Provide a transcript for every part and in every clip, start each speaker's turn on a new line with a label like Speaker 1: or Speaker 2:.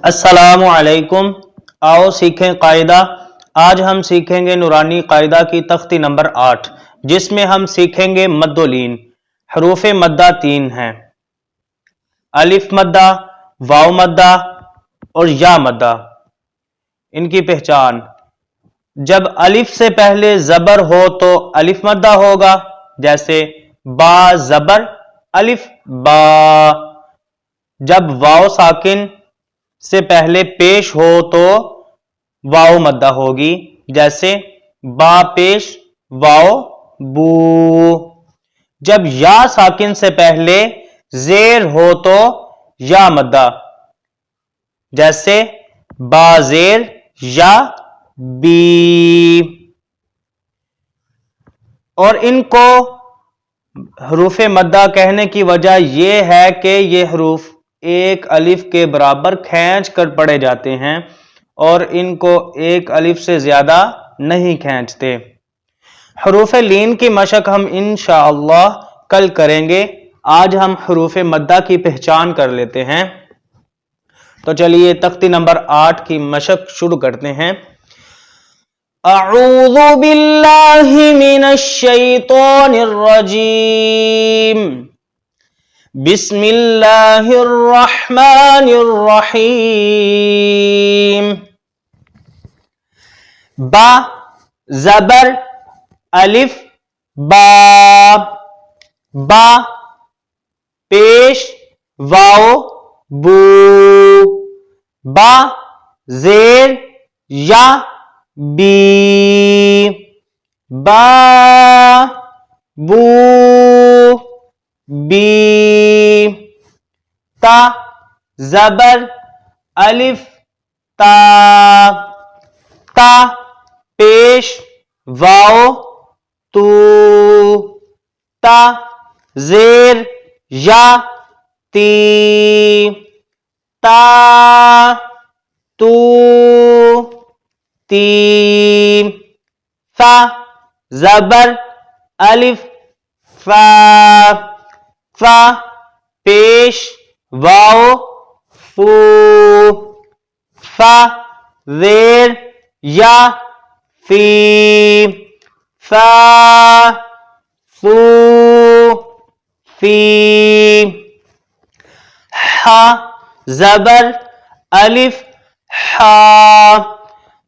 Speaker 1: السلام علیکم، آؤ سیکھیں قاعدہ۔ آج ہم سیکھیں گے نورانی قاعدہ کی تختی نمبر 8، جس میں ہم سیکھیں گے مد و لین۔ حروف مدہ 3 ہیں: الف مدہ، واو مدہ اور یا مدہ۔ ان کی پہچان: جب الف سے پہلے زبر ہو تو الف مدہ ہوگا، جیسے با زبر الف با۔ جب واو ساکن سے پہلے پیش ہو تو واو مدہ ہوگی، جیسے با پیش واو بو۔ جب یا ساکن سے پہلے زیر ہو تو یا مدہ، جیسے با زیر یا بی۔ اور ان کو حروف مدہ کہنے کی وجہ یہ ہے کہ یہ حروف ایک الف کے برابر کھینچ کر پڑھے جاتے ہیں اور ان کو ایک الف سے زیادہ نہیں کھینچتے۔ حروف لین کی مشق ہم انشاءاللہ کل کریں گے۔ آج ہم حروف مدہ کی پہچان کر لیتے ہیں۔ تو چلیے تختی نمبر 8 کی مشق شروع کرتے ہیں۔ اعوذ باللہ من الشیطان الرجیم، بسم اللہ الرحمن الرحیم۔ با زبر الف با، با پیش واو بو۔ با زیر یا بی، با بو بی۔ تا زبر الف تا، تا پیش واو تو۔ تا زیر یا تی، تا تو تی۔ فا زبر الف فا، فا پیش واو فو۔ فا زیر یا فی، فا فو فی۔ حا زبر الف حا،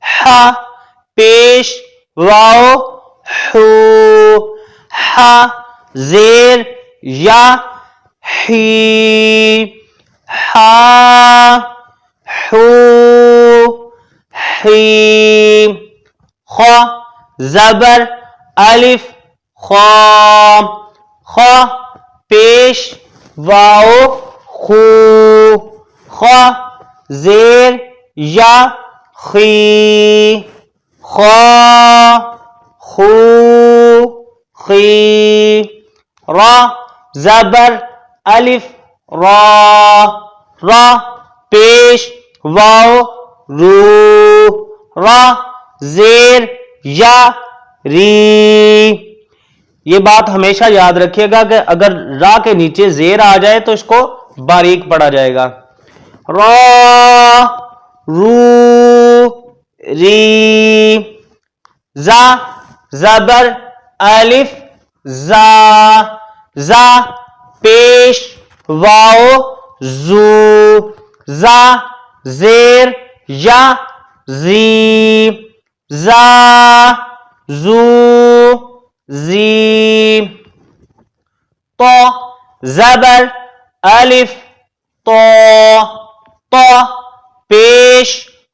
Speaker 1: حا پیش واو حو۔ حا زیر یا حی، حا حو حی۔ خا زبر الف خا، خا پیش واو خو۔ خا زیر یا خی، خا خو خی۔ را زبر الف را، را پیش واو رو۔ را زیر یا ری۔ یہ بات ہمیشہ یاد رکھیے گا کہ اگر را کے نیچے زیر آ جائے تو اس کو باریک پڑھا جائے گا۔ را رو ری۔ زا زبر الف زا، زا پیش واو زو۔ زا زیر یا زی، زا زو زی۔ تو زبر الف تو، تو پیش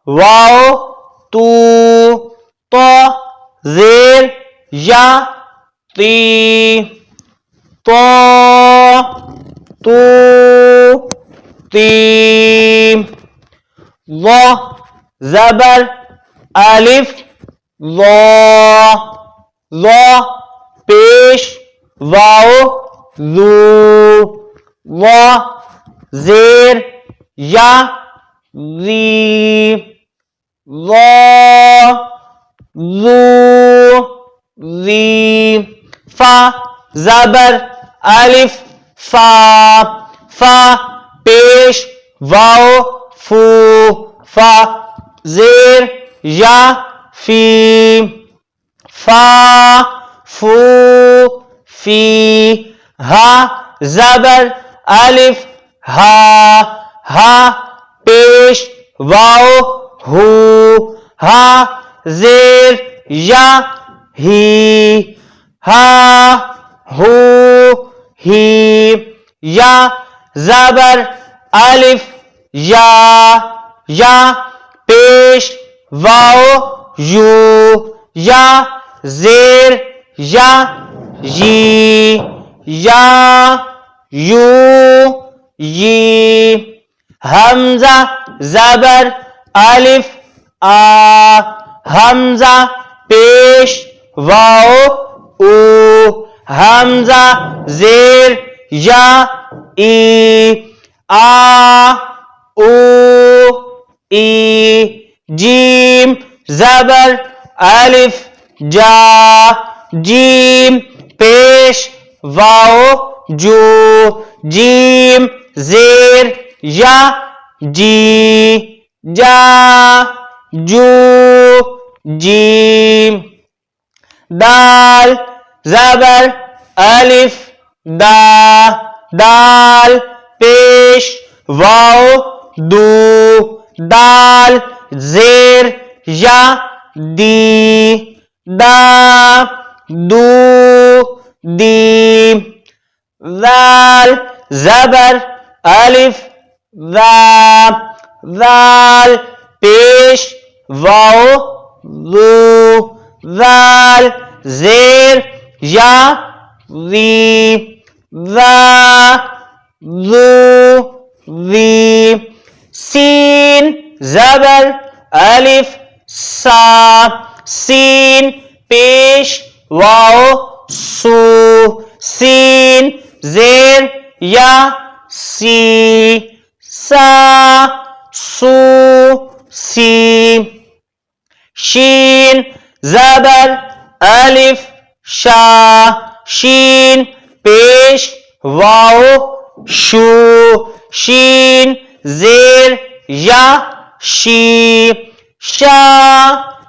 Speaker 1: واو تو۔ تو زیر یا تی، تو تو تی۔ ظ زبر الف ظ، ظ پیش واو ذو۔ ظ زیر یا ذی، ظ ذو ذی۔ فا زبر الف فا، فا پیش واو فو فا زیر یا فی فا فو فی ہا زبر الف ہا ہا پیش واو ہو ہا زیر یا ہی ہا ہو ہی یا زبر الف یا پیش واو یو یا زیر یا یا یو ی حمزہ زبر الف آ حمزہ پیش واو او حمزہ زیر یا ای آ او ای جیم زبر الف جا جیم پیش واو جو جیم زیر یا جی جا جو جیم دال زبر الف دا دال پیش واو دو دال زیر یا دی دا دو دی ذال زبر الف ذال پیش واو ذو ذال زیر یا ذی ذو ذی سین زبر الف سا سین پیش واو سو سین زیر یا سی سا سو سی شین زبر الف شا شین پیش واو شو شین زیر یا شی شا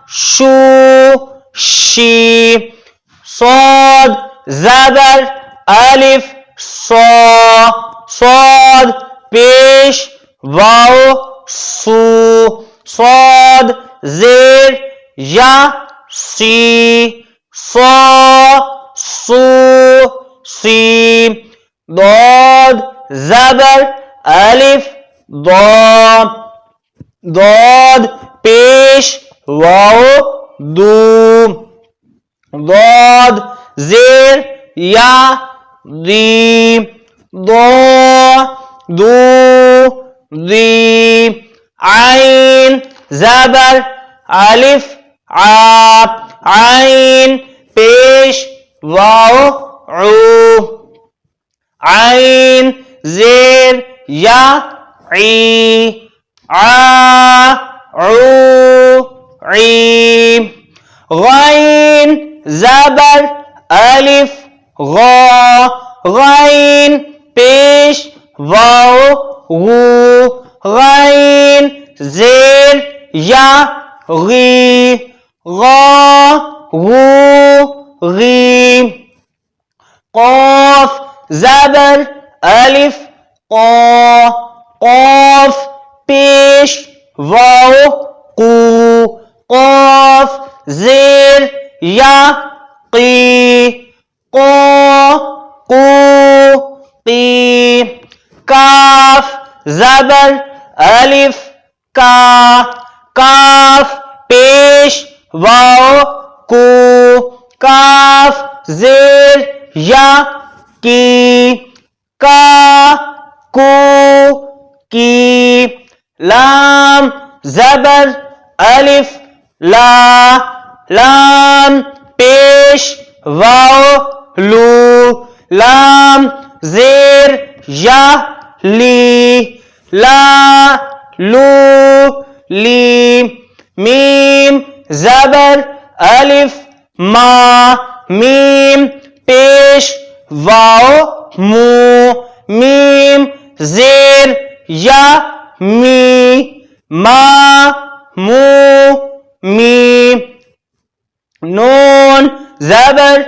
Speaker 1: شو شی صاد زبر الف صاد پیش واو سو صاد زیر یا سی سو سی ضاد زبر الف ضاد پیش واو دو ضاد زیر یا دی دو دی عین زبر الف عین پیش واو عو عین زیر یا عی عی غین زبر الف غین پیش واو غو غین زیر یا غی غی قاف زبر الف قاف پیش واو قو قاف زیر یا قی قی کاف زبر الف کاف پیش واو کو کاف زیر یا کی کی لام زبر الف لام پیش واو لو لام زیر یا لی لی میم زبر الف میم پیش واو مو میم زیر یا می ما مو می نون زبر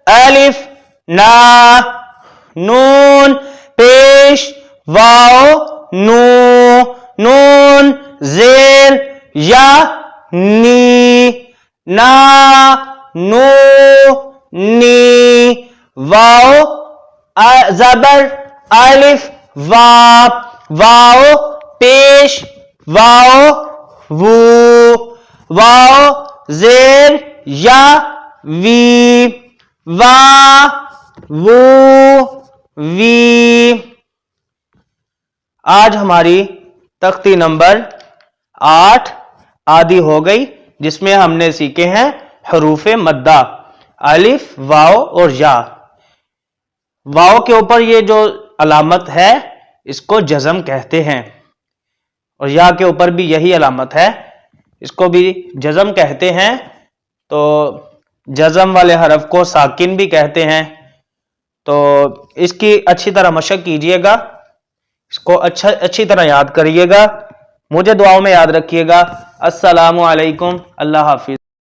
Speaker 1: الف نا نون پیش واو نو نون زیر یا نی نا نو نی واو زبر الف وا واو پیش واو وو واو زیر یا وی وا وو وی آج ہماری تختی نمبر 8 آدھی ہو گئی، جس میں ہم نے سیکھے ہیں حروف مدہ الف واو اور یا۔ واو کے اوپر یہ جو علامت ہے اس کو جزم کہتے ہیں، اور یا کے اوپر بھی یہی علامت ہے، اس کو بھی جزم کہتے ہیں۔ تو جزم والے حرف کو ساکن بھی کہتے ہیں۔ تو اس کی اچھی طرح مشق کیجئے گا، اس کو اچھی طرح یاد کریے گا، مجھے دعاؤں میں یاد رکھیے گا۔ السلام علیکم، اللہ حافظ۔